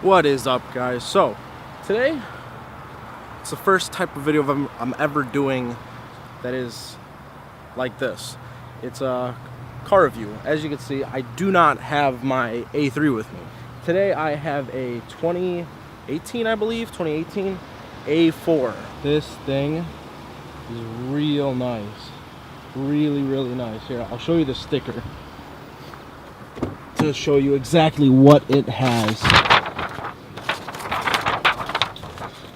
What is up, guys? So today it's the first type of video I'm ever doing that is like this. It's a car review. As you can see, I do not have my A3 with me. Today I have a 2018, I believe, 2018 A4. This thing is real nice. Really nice. Here, I'll show you the sticker to show you exactly what it has.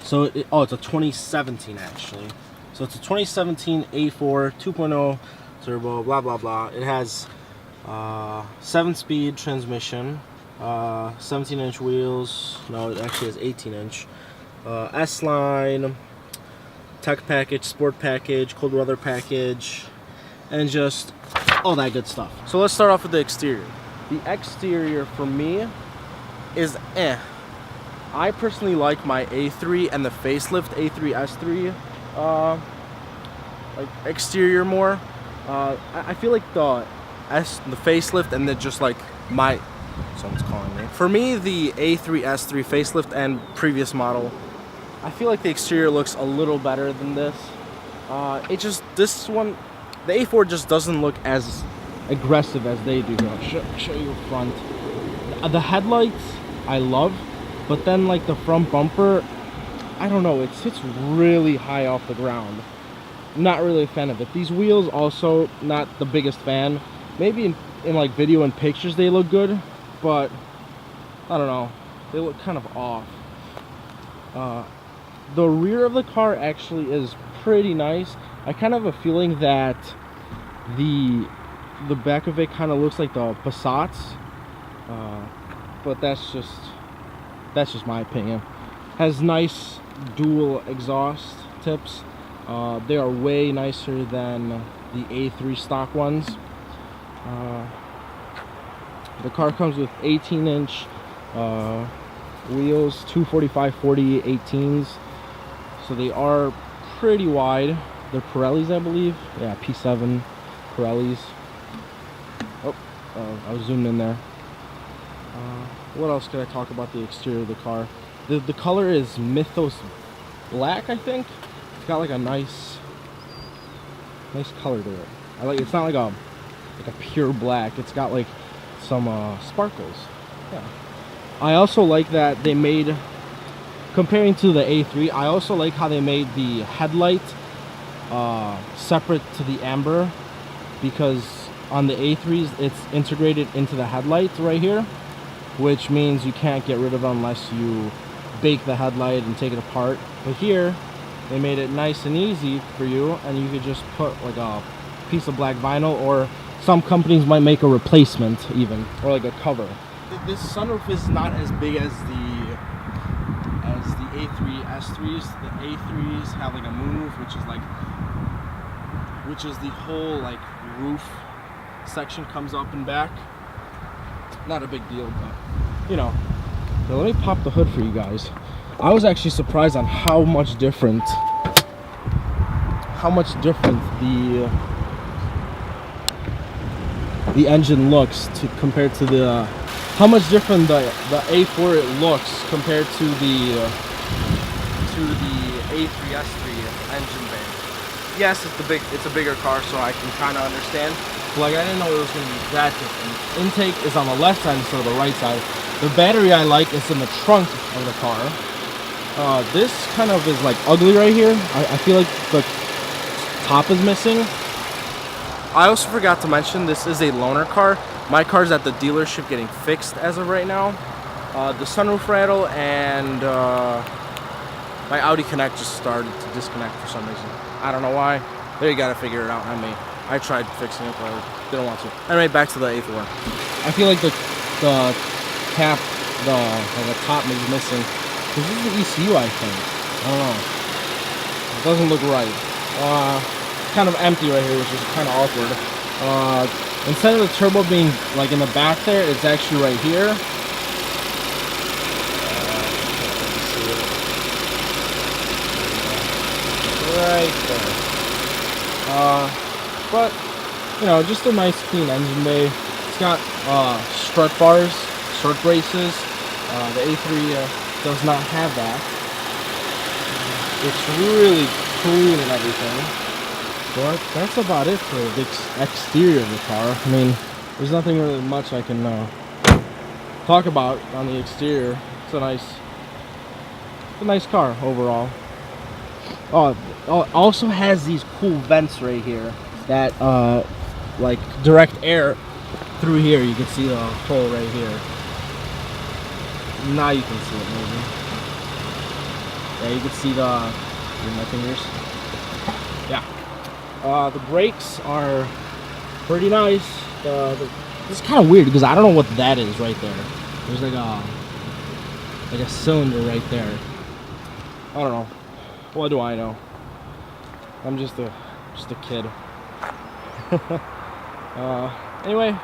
So, it's a 2017 actually. So it's a 2017 A4 2.0 turbo, blah blah blah. It has 7-speed transmission, 17-inch wheels. No, it actually has 18-inch. S-line, tech package, sport package, cold weather package, and just all that good stuff. So let's start off with the exterior. The exterior for me is I personally like my A3 and the facelift A3 S3 like exterior more. I feel like the facelift and then just like someone's calling me. For me, the A3 S3 facelift and previous model, I feel like the exterior looks a little better than this. This one, the A4 just doesn't look as aggressive as they do. I'll show you front. The headlights I love. But then like the front bumper, I don't know, it sits really high off the ground. Not really a fan of it. These wheels also not the biggest fan. Maybe in like video and pictures they look good, but I don't know, they look kind of off. The rear of the car actually is pretty nice. I kind of have a feeling that the back of it kind of looks like the Passats, but that's just my opinion. Has nice dual exhaust tips. They are way nicer than the A3 stock ones. The car comes with 18-inch wheels, 245/40 18s, so they are pretty wide. They're Pirellis, I believe. Yeah, P7 Pirellis. I was zoomed in there. What else could I talk about the exterior of the car? The color is Mythos Black, I think. It's got like a nice color to it. It's not like a pure black. It's got like some sparkles. Yeah. I also like that they made, comparing to the A3, I also like how they made the headlight separate to the amber, because on the A3s it's integrated into the headlights right here, which means you can't get rid of it unless you bake the headlight and take it apart. But here they made it nice and easy for you, and you could just put like a piece of black vinyl, or some companies might make a replacement even, or like a cover. This sunroof is not as big as the A3 S3s. The A3s have like a moonroof, which is the whole like roof section comes up and back. Not a big deal, but you know. So let me pop the hood for you guys. I was actually surprised on how much different the engine looks compared to the how much different the A4 it looks compared to the A3 S3 engine bay. Yes, it's a bigger car, so I can kind of understand. Like, I didn't know it was going to be that different. Intake is on the left side instead of the right side. The battery I like is in the trunk of the car. This kind of is like ugly right here. I feel like the top is missing. I also forgot to mention this is a loaner car. My car's at the dealership getting fixed as of right now. The sunroof rattle and my Audi Connect just started to disconnect for some reason. I don't know why. They gotta figure it out, not me. I tried fixing it, but I didn't want to. Anyway, back to the A4. I feel like the cap, the top is missing. This is the ECU, I think. I don't know. It doesn't look right. Kind of empty right here, which is kind of awkward. Instead of the turbo being like in the back there, it's actually right here. Right there. But, you know, just a nice clean engine bay. It's got strut bars, strut braces, The A3 does not have that. It's really clean and everything. But that's about it for the exterior of the car. I mean, there's nothing really much I can talk about on the exterior. It's a nice car overall. Oh, it also has these cool vents right here that like direct air through here. You can see the hole right here. Now you can see it maybe. Yeah, you can see my fingers. Yeah. The brakes are pretty nice. It's kind of weird because I don't know what that is right there. There's like a cylinder right there. I don't know. What do I know? I'm just a kid. Anyway,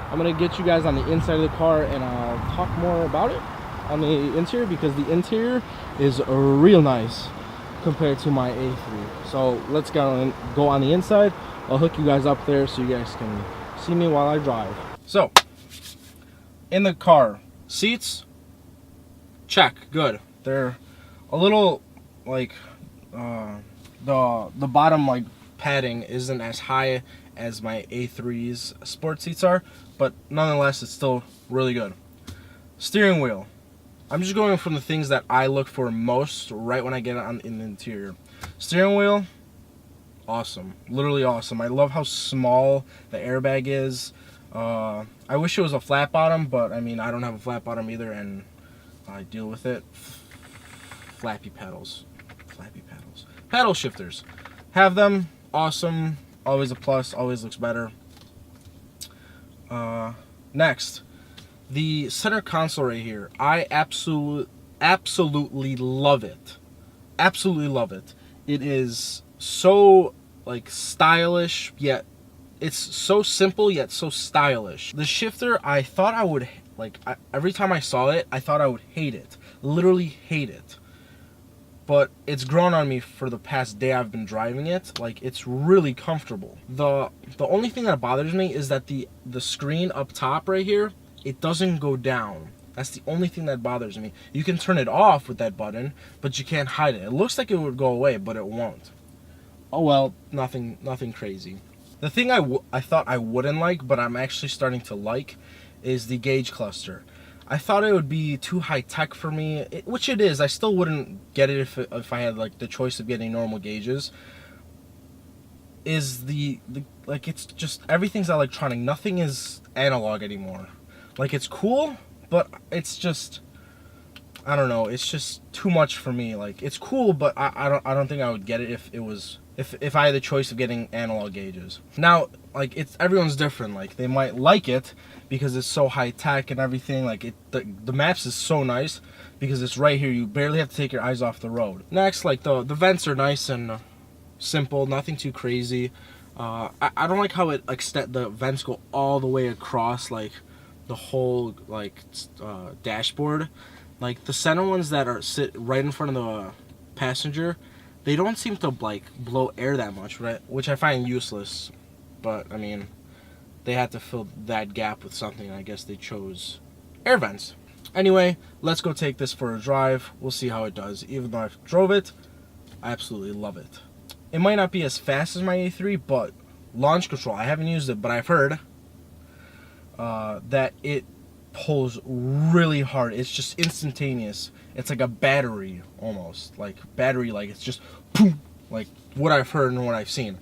I'm gonna get you guys on the inside of the car and I'll talk more about it on the interior because the interior is real nice compared to my A3. So let's go on the inside. I'll hook you guys up there so you guys can see me while I drive. So, in the car, seats, check, good. They're a little like the bottom like padding isn't as high as my A3's sport seats are, but nonetheless it's still really good. Steering wheel. I'm just going from the things that I look for most right when I get in the interior. Steering wheel, awesome, literally awesome. I love how small the airbag is. I wish it was a flat bottom, but I mean I don't have a flat bottom either, and I deal with it. Flappy pedals. Paddle shifters, have them, awesome, always a plus, always looks better. Next, the center console right here, I absolutely love it. Absolutely love it. It is so like stylish, yet it's so simple yet so stylish. The shifter, I thought I would every time I saw it, I thought I would hate it. Literally hate it. But it's grown on me for the past day I've been driving it. Like, it's really comfortable. The only thing that bothers me is that the screen up top right here, it doesn't go down. That's the only thing that bothers me. You can turn it off with that button, but you can't hide it. It looks like it would go away, but it won't. Oh well, nothing crazy. The thing I thought I wouldn't like, but I'm actually starting to like, is the gauge cluster. I thought it would be too high tech for me, which it is. I still wouldn't get it if I had like the choice of getting normal gauges. Is the like, it's just everything's electronic. Nothing is analog anymore. Like, it's cool, but it's just, I don't know. It's just too much for me. Like, it's cool, but I don't think I would get it if I had the choice of getting analog gauges. Now, like, everyone's different. Like, they might like it because it's so high tech and everything. Like, the maps is so nice because it's right here. You barely have to take your eyes off the road. Next, like, the vents are nice and simple, nothing too crazy. I don't like how the vents go all the way across like the whole dashboard. Like, the center ones that sit right in front of the passenger, they don't seem to like blow air that much, right? Which I find useless. But I mean, they had to fill that gap with something. I guess they chose air vents. Anyway, let's go take this for a drive. We'll see how it does. Even though I've drove it, I absolutely love it. It might not be as fast as my A3, but launch control, I haven't used it, but I've heard that it pulls really hard. It's just instantaneous. It's like a battery almost. Like it's just boom, like what I've heard and what I've seen.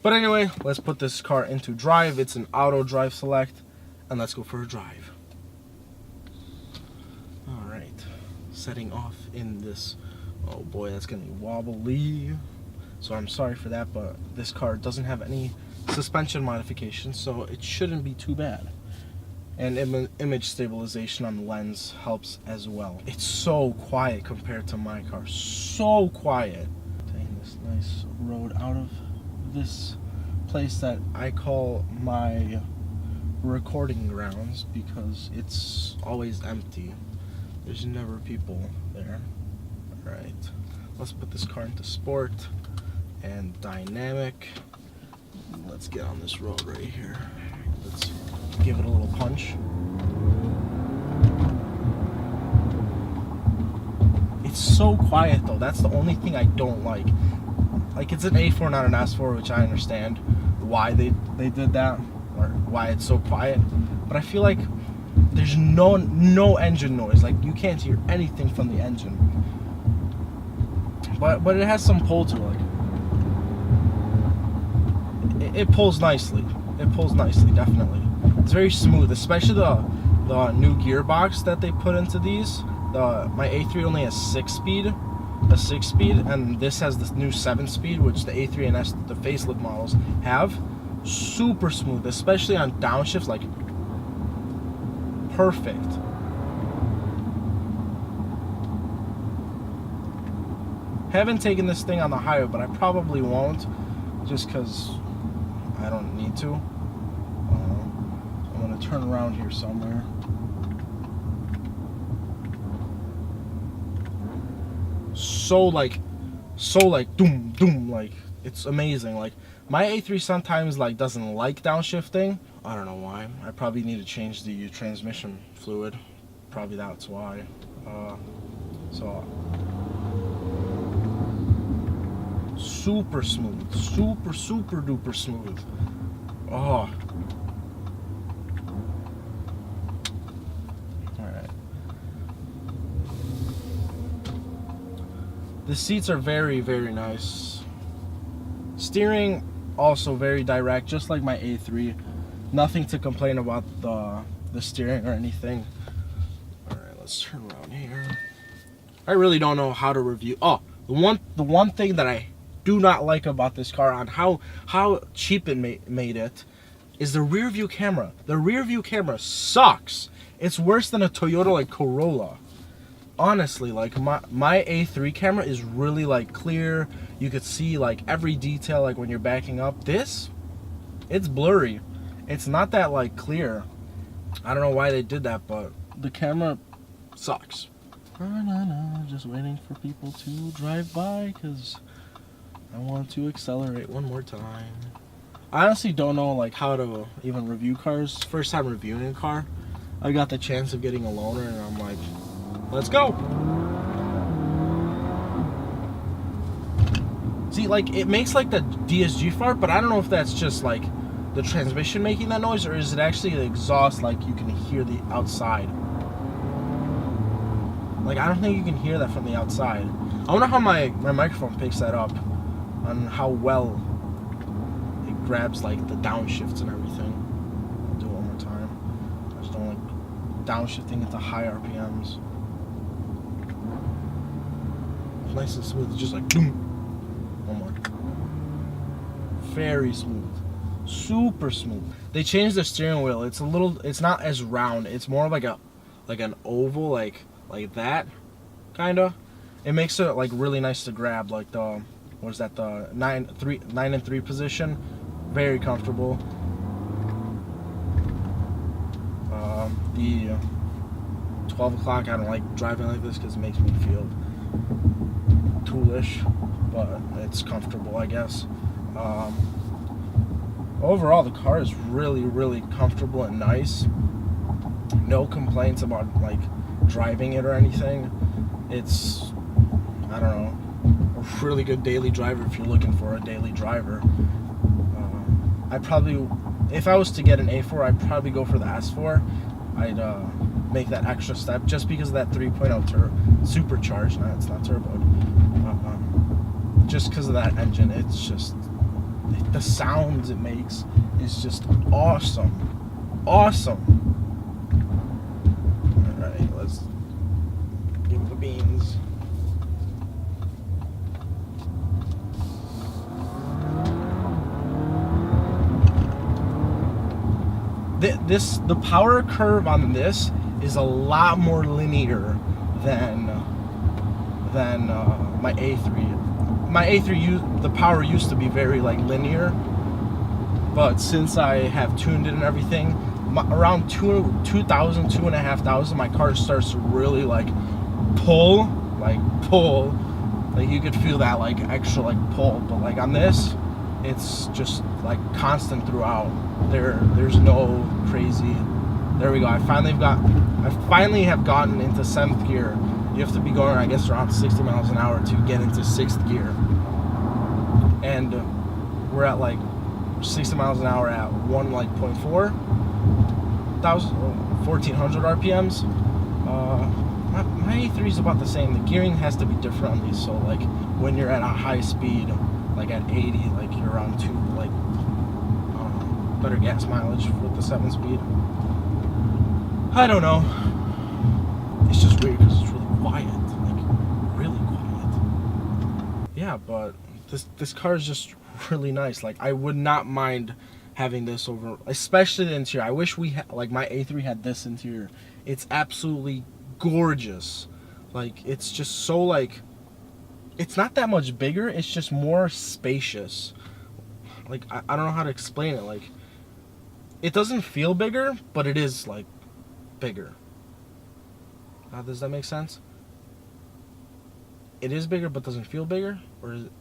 But anyway, let's put this car into drive. It's an auto drive select, and let's go for a drive. Alright, setting off in this, oh boy, that's gonna be wobbly. So I'm sorry for that, but this car doesn't have any suspension modifications, so it shouldn't be too bad. And image stabilization on the lens helps as well. It's so quiet compared to my car. So quiet. Taking this nice road out of this place that I call my recording grounds because it's always empty. There's never people there. Alright, let's put this car into sport and dynamic. Let's get on this road right here. Let's give it a little punch. It's so quiet though. That's the only thing I don't like. Like, it's an A4, not an S4, which I understand why they did that, or why it's so quiet. But I feel like there's no engine noise. Like, you can't hear anything from the engine. But it has some pull to it. Like, it pulls nicely. It pulls nicely, definitely. It's very smooth, especially the new gearbox that they put into these. My A3 only has 6-speed, a 6-speed, and this has this new 7-speed, which the A3 and S, the facelift models, have. Super smooth, especially on downshifts. Like, perfect. Haven't taken this thing on the highway, but I probably won't, just because I don't need to. I'm gonna turn around here somewhere. So like doom doom, like, it's amazing. Like, my A3 sometimes like doesn't like downshifting. I don't know why. I probably need to change the transmission fluid. Probably that's why. So super smooth, super duper smooth. Oh. Alright. The seats are very, very nice. Steering also very direct, just like my A3. Nothing to complain about the steering or anything. Alright, let's turn around here. I really don't know how to review. Oh, the one thing that I do not like about this car, on how cheap it made it, is the rear view camera. The rear view camera sucks. It's worse than a Toyota like Corolla. Honestly, like, my A3 camera is really like clear. You could see like every detail, like when you're backing up. This, it's blurry. It's not that like clear. I don't know why they did that, but the camera sucks. Just waiting for people to drive by because I want to accelerate one more time. I honestly don't know like how to even review cars. First time reviewing a car. I got the chance of getting a loaner and I'm like, let's go. See, like, it makes like the DSG fart, but I don't know if that's just like the transmission making that noise, or is it actually the exhaust, like you can hear the outside. Like, I don't think you can hear that from the outside. I wonder how my microphone picks that up, on how well it grabs like the downshifts and everything. I'll do it one more time. I just don't like downshifting into high RPMs. It's nice and smooth. It's just like boom. One more. Very smooth. Super smooth. They changed the steering wheel. It's not as round. It's more like an oval, like that, kinda. It makes it like really nice to grab. Like the, what is that, the 9 and 3 position. Very comfortable. The 12 o'clock, I don't like driving like this because it makes me feel toolish, but it's comfortable, I guess. Overall, the car is really, really comfortable and nice. No complaints about like driving it or anything. It's, I don't know, a really good daily driver if you're looking for a daily driver. I probably, if I was to get an A4, I'd probably go for the S4. I'd make that extra step just because of that 3.0 supercharged. No, it's not turboed. Just because of that engine, it's just, the sounds it makes is just awesome. Awesome. Alright, let's give it the beans. The power curve on this is a lot more linear than my A3. My A3, the power used to be very like linear, but since I have tuned it and everything, around 2,000, 2,500, my car starts to really like pull, like you could feel that like extra like pull. But like on this, it's just like constant throughout. There's no crazy. There we go. I finally have gotten into 7th gear, you have to be going, I guess, around 60 miles an hour to get into 6th gear. And we're at like 60 miles an hour at 1.4 thousand, 1400 RPMs. My A3 is about the same. The gearing has to be different on these. So like when you're at a high speed, like at 80, like you're around better gas mileage with the 7-speed. I don't know. It's just weird because it's really quiet, like really quiet. Yeah, but this car is just really nice. Like I would not mind having this over, especially the interior. I wish we had, like my A3 had this interior. It's absolutely gorgeous. Like it's just so like, it's not that much bigger. It's just more spacious. Like I don't know how to explain it. Like it doesn't feel bigger, but it is like bigger. Does that make sense? It is bigger but doesn't feel bigger? Or is it?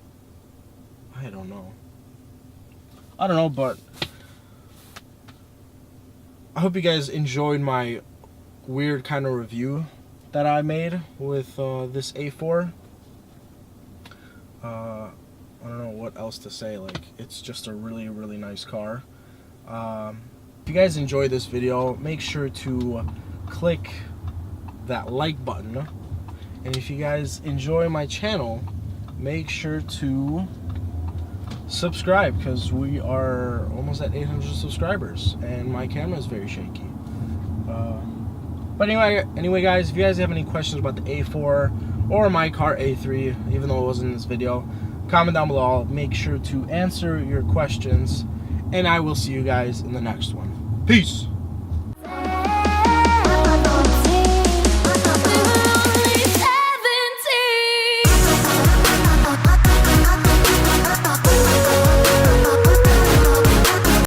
I don't know. But I hope you guys enjoyed my weird kind of review that I made with this A4. I don't know what else to say. Like, it's just a really, really nice car. If you guys enjoyed this video, make sure to click that like button. And if you guys enjoy my channel, make sure to subscribe, because we are almost at 800 subscribers and my camera is very shaky. But anyway guys, if you guys have any questions about the A4 or my car A3, even though it wasn't in this video, comment down below. I'll make sure to answer your questions, and I will see you guys in the next one. Peace!